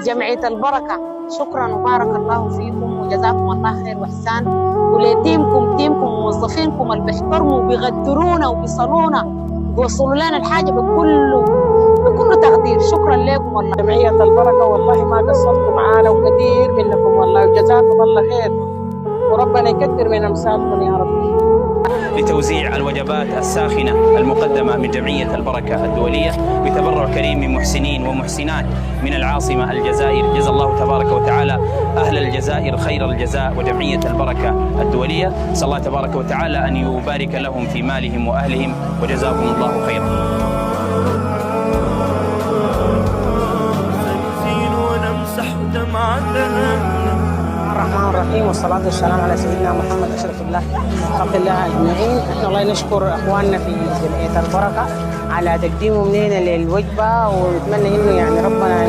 جمعية البركة، شكرا وبارك الله فيكم وجزاكم الله خير وإحسان، ولتيمكم وموظفينكم اللي بيحترموا وبيقدرونا وبيصلونا بيوصلوا لنا الحاجة بكل تقدير. شكرا لكم والله. جمعية البركة والله ما قصرتوا معانا وكثير منكم والله، وجزاكم الله خير وربنا يكثر من أمثالكم يا رب. لتوزيع الوجبات الساخنة المقدمة من جمعية البركة الدولية بتبرع كريم من محسنين ومحسنات من العاصمة الجزائر. جزا الله تبارك وتعالى أهل الجزائر خير الجزاء وجمعية البركة الدولية. نسأل الله تبارك وتعالى أن يبارك لهم في مالهم وأهلهم وجزاكم الله خيرا. الرحمن الرحيم والصلاة والسلام على سيدنا محمد أشرف الله خلق الله أجمعين. احنا الله نشكر أخواننا في جمعية البركة على تقديمهم لنا للوجبة، ونتمنى إنه يعني ربنا